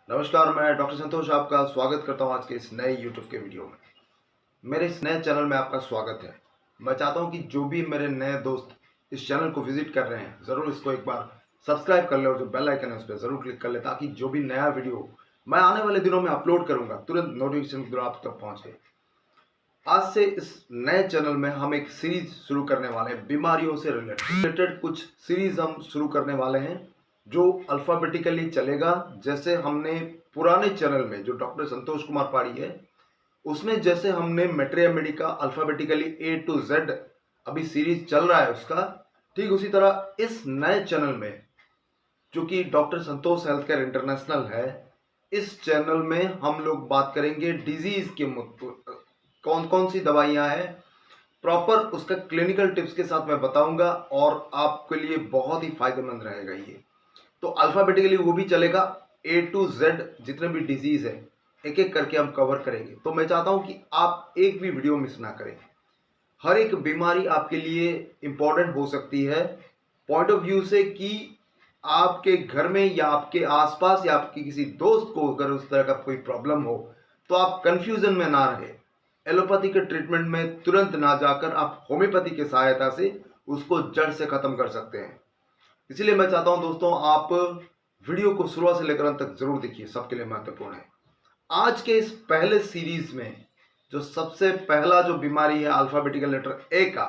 नमस्कार, मैं डॉक्टर संतोष आपका स्वागत करता हूं आज के इस नए यूट्यूब के वीडियो में। मेरे इस नए चैनल में आपका स्वागत है। मैं चाहता हूं कि जो भी मेरे नए दोस्त इस चैनल को विजिट कर रहे हैं, ज़रूर इसको एक बार सब्सक्राइब कर ले और जो बेल आइकन है उस पर ज़रूर क्लिक कर ले, ताकि जो भी नया वीडियो मैं आने वाले दिनों में अपलोड करूँगा तुरंत नोटिफिकेशन के द्वारा आप तक पहुँचे। आज से इस नए चैनल में हम एक सीरीज शुरू करने वाले हैं, बीमारियों से रिलेटेड कुछ सीरीज हम शुरू करने वाले हैं जो अल्फ़ाबेटिकली चलेगा। जैसे हमने पुराने चैनल में जो डॉक्टर संतोष कुमार पाड़ी है, उसमें जैसे हमने materia medica alphabetically A to Z अभी सीरीज चल रहा है उसका, ठीक उसी तरह इस नए चैनल में जो कि डॉक्टर संतोष हेल्थ केयर इंटरनेशनल है, इस चैनल में हम लोग बात करेंगे डिजीज के कौन कौन सी दवाइयाँ हैं, प्रॉपर उसका क्लिनिकल टिप्स के साथ मैं बताऊंगा और आपके लिए बहुत ही फायदेमंद रहेगा ये। तो अल्फ़ाबेटिकली वो भी चलेगा, A to Z जितने भी डिजीज़ है एक एक करके हम कवर करेंगे। तो मैं चाहता हूं कि आप एक भी वीडियो मिस ना करें। हर एक बीमारी आपके लिए इम्पॉर्टेंट हो सकती है पॉइंट ऑफ व्यू से कि आपके घर में या आपके आसपास या आपके किसी दोस्त को अगर उस तरह का कोई प्रॉब्लम हो तो आप कंफ्यूजन में ना रहे। एलोपैथी के ट्रीटमेंट में तुरंत ना जाकर आप होम्योपैथी की सहायता से उसको जड़ से खत्म कर सकते हैं। इसीलिए मैं चाहता हूं दोस्तों, आप वीडियो को शुरुआत से लेकर अंत तक जरूर देखिए, सबके लिए महत्वपूर्ण है। आज के इस पहले सीरीज में जो सबसे पहला जो बीमारी है अल्फाबेटिकल लेटर ए का,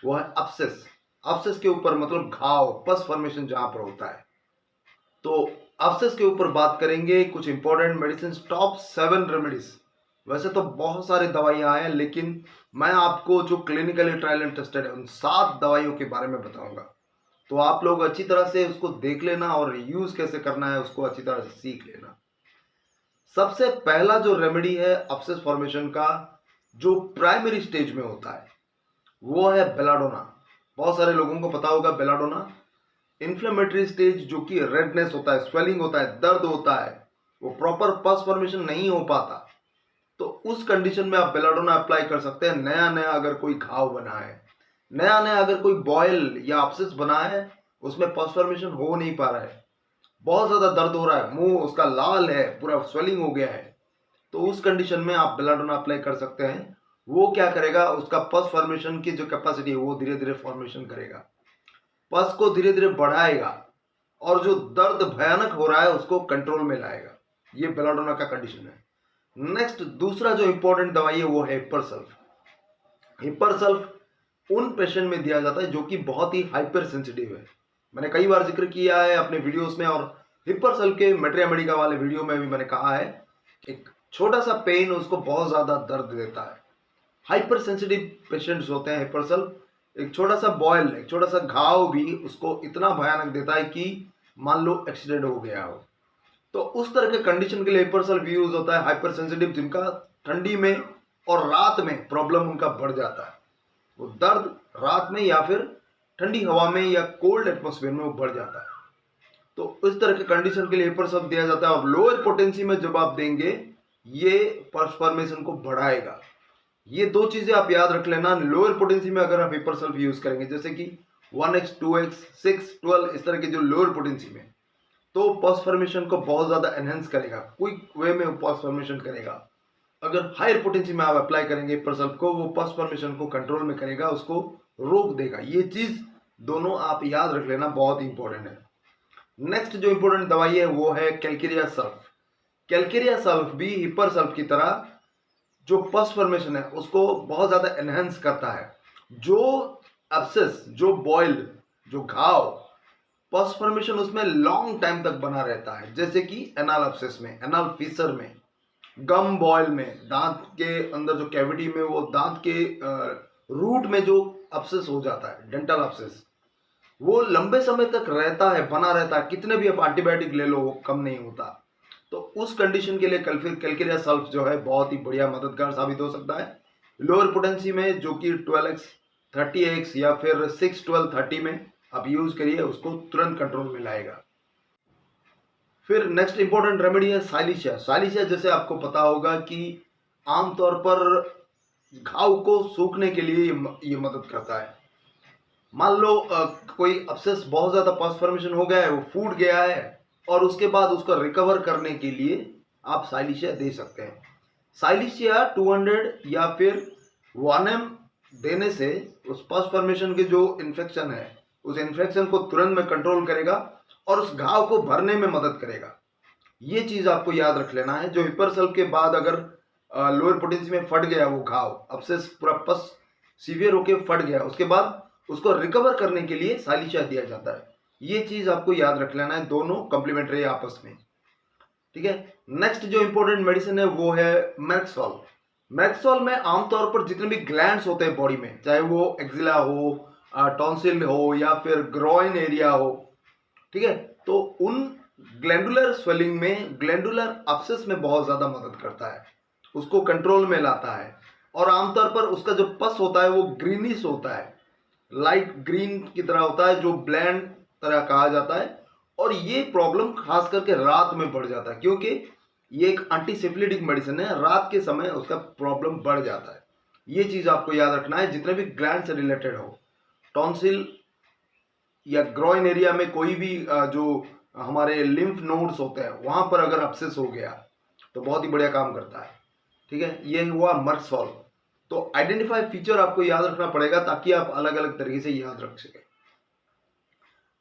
वो है अपसेस। अपसेस के ऊपर मतलब घाव, पस फॉर्मेशन जहां पर होता है। तो अपसेस के ऊपर बात करेंगे, कुछ इंपॉर्टेंट मेडिसिन, टॉप 7 रेमेडीज। वैसे तो बहुत सारी दवाइयां हैं, लेकिन मैं आपको जो क्लिनिकली ट्रायल एंड टेस्टेड है उन 7 दवाइयों के बारे में बताऊंगा। तो आप लोग अच्छी तरह से उसको देख लेना और यूज कैसे करना है उसको अच्छी तरह से सीख लेना। सबसे पहला जो रेमेडी है अपसेस फॉर्मेशन का, जो प्राइमरी स्टेज में होता है, वो है बेलाडोना। बहुत सारे लोगों को पता होगा बेलाडोना। इन्फ्लेमेटरी स्टेज जो कि रेडनेस होता है, स्वेलिंग होता है, दर्द होता है, वो प्रॉपर पस फॉर्मेशन नहीं हो पाता, तो उस कंडीशन में आप बेलाडोना अप्लाई कर सकते हैं। नया नया अगर कोई घाव बना है, नया नया अगर कोई बॉयल या अपसेस बना है, उसमें पस फॉर्मेशन हो नहीं पा रहा है, बहुत ज्यादा दर्द हो रहा है, मुंह उसका लाल है, पूरा स्वेलिंग हो गया है, तो उस कंडीशन में आप बेलाडोना अप्लाई कर सकते हैं। वो क्या करेगा, उसका पस फॉर्मेशन की जो कैपेसिटी है वो धीरे धीरे फॉर्मेशन करेगा, पस को धीरे धीरे बढ़ाएगा और जो दर्द भयानक हो रहा है उसको कंट्रोल में लाएगा। ये बेलाडोना का कंडीशन है। नेक्स्ट दूसरा जो इंपॉर्टेंट दवाई है वो है हिपरसल्फ। हिपरसल्फ उन पेशेंट में दिया जाता है जो कि बहुत ही हाइपर सेंसिटिव है। मैंने कई बार जिक्र किया है अपने वीडियोस में, और हिपरसल्फ के मैट्रिया मेडिका वाले वीडियो में भी मैंने कहा है, एक छोटा सा पेन उसको बहुत ज्यादा दर्द देता है। हाइपर सेंसिटिव पेशेंट्स होते हैं, हिपरसल्फ एक छोटा सा बॉयल, एक छोटा सा घाव भी उसको इतना भयानक देता है कि मान लो एक्सीडेंट हो गया हो। तो उस तरह के कंडीशन के लिए हिपरसल्फ यूज होता है। हाइपर सेंसिटिव जिनका ठंडी में और रात में प्रॉब्लम उनका बढ़ जाता है, वो दर्द रात में या फिर ठंडी हवा में या कोल्ड एटमॉस्फेयर में वो बढ़ जाता है, तो इस तरह के कंडीशन के लिए हिपरसल्फ दिया जाता है। और लोअर पोटेंसी में जब आप देंगे, ये परफॉर्मेशन को बढ़ाएगा। ये दो चीजें आप याद रख लेना। लोअर पोटेंसी में अगर आप हिपरसल्फ यूज करेंगे, जैसे कि 1x 2x 6 12 इस तरह के जो लोअर पोटेंसी में, तो पॉस फॉर्मेशन को बहुत ज्यादा एनहेंस करेगा, क्विक वे में पॉस फॉर्मेशन करेगा। अगर हायर पोटेंसी में आप अप्लाई करेंगे हिपरसल्फ को, वो पॉस फॉर्मेशन को कंट्रोल में करेगा, उसको रोक देगा। ये चीज दोनों आप याद रख लेना, बहुत इंपॉर्टेंट है। नेक्स्ट जो इंपॉर्टेंट दवाई है वो है कैलकेरिया सल्फ। कैलकेरिया सल्फ भी हिपरसल्फ की तरह जो पस फॉर्मेशन है उसको बहुत ज्यादा एनहेंस करता है। जो एब्सेस, जो बॉयल, जो घाव, पस फॉर्मेशन उसमें लॉन्ग टाइम तक बना रहता है, जैसे कि एनाल एब्सेस में, एनाल फिशर में, गम बॉयल में, दांत के अंदर जो कैविटी में, वो दांत के रूट में जो एब्सेस हो जाता है, डेंटल एब्सेस, वो लंबे समय तक रहता है, बना रहता है, कितने भी आप एंटीबायोटिक ले लो वो कम नहीं होता। तो उस कंडीशन के लिए कैलकेरिया सल्फ जो है बहुत ही बढ़िया मददगार साबित हो सकता है। लोअर पोटेंसी में जो कि 12x 30x या फिर 6 12 30 में आप यूज करिए, उसको तुरंत कंट्रोल में लाएगा। फिर नेक्स्ट इंपॉर्टेंट रेमेडी है साइलिशिया। साइलिशिया जैसे आपको पता होगा कि आमतौर पर घाव को सूखने के लिए ये मदद करता है। मान लो कोई अब्सेस बहुत ज्यादा पस फॉर्मेशन हो गया है, वो फूट गया है, और उसके बाद उसको रिकवर करने के लिए आप साइलिशिया दे सकते हैं। साइलिशिया 200 या फिर 1 m देने से उस पस फॉर्मेशन के जो इन्फेक्शन है उस इन्फेक्शन को तुरंत में कंट्रोल करेगा और उस घाव को भरने में मदद करेगा। ये चीज आपको याद रख लेना है। जो हिपरसल के बाद अगर लोअर पोटेंसी में फट गया वो घाव, अब से पूरा पस सीवियर होके फट गया, उसके बाद उसको रिकवर करने के लिए साइलिशिया दिया जाता है। ये चीज आपको याद रख लेना है, दोनों कॉम्प्लीमेंट्री आपस में, ठीक है। नेक्स्ट जो इंपॉर्टेंट मेडिसिन है वो है मैक्सॉल। मैक्सॉल में आमतौर पर जितने भी ग्लैंड्स होते हैं बॉडी में, चाहे वो एक्जिला हो, टॉन्सिल हो या फिर ग्रॉइन एरिया हो, ठीक है, तो उन ग्लैंडुलर स्वेलिंग में, ग्लैंडुलर अब्सेस में बहुत ज्यादा मदद करता है, उसको कंट्रोल में लाता है। और आमतौर पर उसका जो पस होता है वो ग्रीनिश होता है, लाइट ग्रीन की तरह होता है, जो ब्लैंड तरह कहा जाता है। और ये प्रॉब्लम खास करके रात में बढ़ जाता है, क्योंकि ये एक एंटीसिफिलिटिक मेडिसिन है, रात के समय उसका प्रॉब्लम बढ़ जाता है। ये चीज आपको याद रखना है। जितने भी ग्लैंड से रिलेटेड हो, टॉन्सिल या ग्रॉइन एरिया में कोई भी जो हमारे लिम्फ नोड्स होते हैं वहां पर अगर अब्सेस हो गया तो बहुत ही बढ़िया काम करता है, ठीक है। ये हुआ मर्कसॉल। तो आइडेंटिफाई फीचर आपको याद रखना पड़ेगा ताकि आप अलग अलग तरीके से याद रख सकें।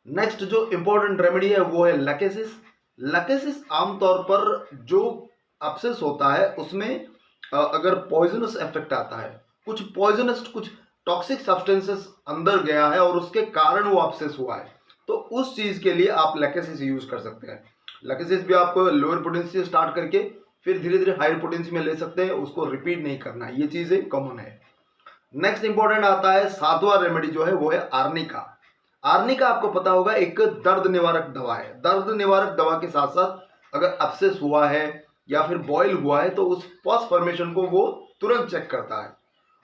नेक्स्ट जो इंपॉर्टेंट रेमेडी है वो है लैकेसिस। लैकेसिस आमतौर पर जो अब्सेस होता है उसमें अगर पॉइजनस इफेक्ट आता है, कुछ पॉइजनस, कुछ टॉक्सिक सब्सटेंसेस अंदर गया है और उसके कारण वो अब्सेस हुआ है, तो उस चीज के लिए आप लैकेसिस यूज कर सकते हैं। लैकेसिस भी आप लोअर पोटेंसी से स्टार्ट करके फिर धीरे धीरे हायर पोटेंसी में ले सकते हैं, उसको रिपीट नहीं करना, ये चीजें कॉमन है। नेक्स्ट इंपॉर्टेंट आता है 7वां रेमेडी जो है वो है आर्निका। आर्निका आपको पता होगा एक दर्द निवारक दवा है। दर्द निवारक दवा के साथ साथ अगर अब्सेस हुआ है या फिर बॉयल हुआ है तो उस पस फॉर्मेशन को वो तुरंत चेक करता है।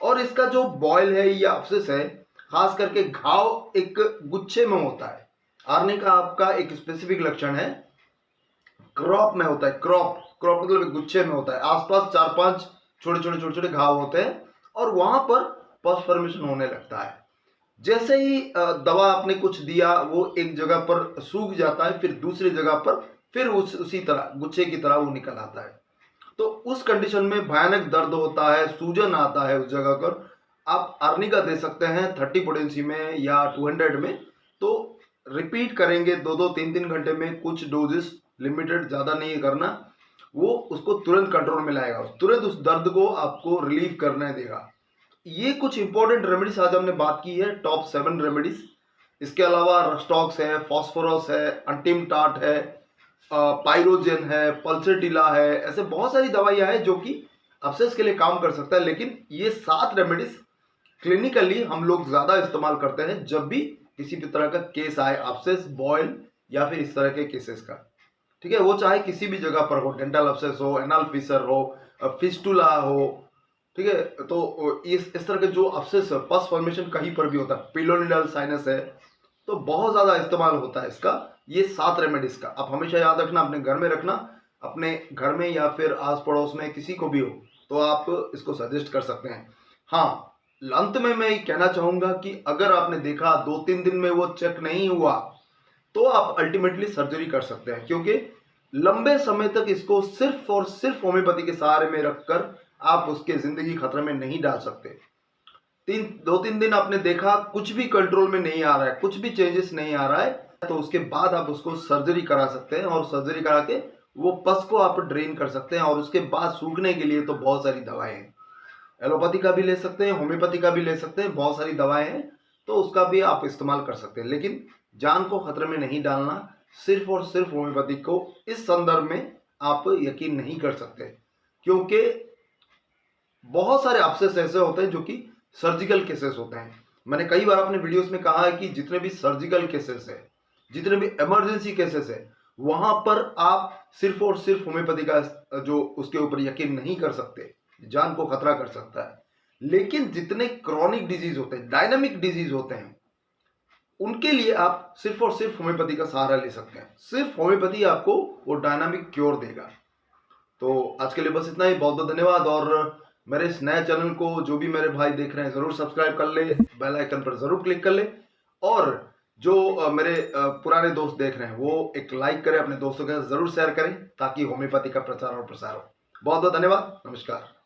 और इसका जो बॉयल है या अब्सेस है, खास करके घाव एक गुच्छे में होता है। आर्निका आपका एक स्पेसिफिक लक्षण है, क्रॉप में होता है। क्रॉप क्रॉप मतलब एक गुच्छे में होता है, आसपास 4-5 छोटे छोटे घाव होते हैं और वहां पर पस फॉर्मेशन होने लगता है। जैसे ही दवा आपने कुछ दिया वो एक जगह पर सूख जाता है, फिर दूसरी जगह पर फिर उसी तरह गुच्छे की तरह वो निकल आता है। तो उस कंडीशन में भयानक दर्द होता है, सूजन आता है उस जगह पर। आप आर्निका दे सकते हैं 30 पोटेंसी में या 200 में। तो रिपीट करेंगे 2-3 घंटे में, कुछ डोजेस, लिमिटेड, ज़्यादा नहीं करना। वो उसको तुरंत कंट्रोल में लाएगा, तुरंत उस दर्द को आपको रिलीव करने देगा। ये कुछ इंपॉर्टेंट रेमेडीज आज हमने बात की है, टॉप 7 रेमेडीज। इसके अलावा रस्टॉक्स है, फॉस्फोरस है, अंटिमटाट है, पाइरोजेन है, पल्सेटिला है, ऐसे बहुत सारी दवाइयां हैं जो कि अब्सेस के लिए काम कर सकता है। लेकिन ये 7 रेमेडीज क्लिनिकली हम लोग ज्यादा इस्तेमाल करते हैं जब भी किसी भी तरह का केस आए, अब्सेस, बॉयल या फिर इस तरह के केसेस का, ठीक है। वो चाहे किसी भी जगह पर हो, डेंटल अब्सेस हो, एनल फिशर हो, फिस्टुला हो, ठीक है। तो इस तरह के जो अब्सेस, पस फॉर्मेशन कहीं पर भी होता है, पिलोनिडल साइनस है, तो बहुत ज्यादा इस्तेमाल होता है इसका, ये 7 रेमेडीज का। आप हमेशा याद रखना, अपने घर में रखना, अपने घर में या फिर आस पड़ोस में किसी को भी हो तो आप इसको सजेस्ट कर सकते हैं। हाँ, अंत में मैं ये कहना चाहूंगा कि अगर आपने देखा 2-3 दिन में वो चेक नहीं हुआ तो आप अल्टीमेटली सर्जरी कर सकते हैं, क्योंकि लंबे समय तक इसको सिर्फ और सिर्फ होम्योपैथी के सहारे में रखकर आप उसके जिंदगी खतरे में नहीं डाल सकते। 2-3 दिन आपने देखा कुछ भी कंट्रोल में नहीं आ रहा है, कुछ भी चेंजेस नहीं आ रहा है, तो उसके बाद आप उसको सर्जरी करा सकते हैं और सर्जरी करा के वो पस को आप ड्रेन कर सकते हैं। और उसके बाद सूखने के लिए तो बहुत सारी दवाएं हैं, एलोपैथी का भी ले सकते हैं, होम्योपैथी का भी ले सकते हैं, बहुत सारी दवाएं हैं, तो उसका भी आप इस्तेमाल कर सकते हैं। लेकिन जान को खतरे में नहीं डालना, सिर्फ और सिर्फ होम्योपैथी को इस संदर्भ में आप यकीन नहीं कर सकते, क्योंकि बहुत सारे अब्सेस ऐसे होते हैं जो कि सर्जिकल केसेस होते हैं। मैंने कई बार अपने वीडियोस में कहा है कि जितने भी सर्जिकल केसेस है, जितने भी इमरजेंसी केसेस है, वहां पर आप सिर्फ और सिर्फ होम्योपैथी का जो उसके ऊपर यकीन नहीं कर सकते, जान को खतरा कर सकता है। लेकिन जितने क्रॉनिक डिजीज होते हैं, डायनामिक डिजीज होते हैं, उनके लिए आप सिर्फ और सिर्फ होम्योपैथी का सहारा ले सकते हैं। सिर्फ होम्योपैथी आपको वो डायनामिक क्योर देगा। तो आज के लिए बस इतना ही, बहुत बहुत धन्यवाद। और मेरे इस नए चैनल को जो भी मेरे भाई देख रहे हैं जरूर सब्सक्राइब कर ले, बेल आइकन पर जरूर क्लिक कर ले। और जो मेरे पुराने दोस्त देख रहे हैं वो एक लाइक करें, अपने दोस्तों के साथ ज़रूर शेयर करें ताकि होम्योपैथी का प्रचार और प्रसार हो। बहुत बहुत धन्यवाद। नमस्कार।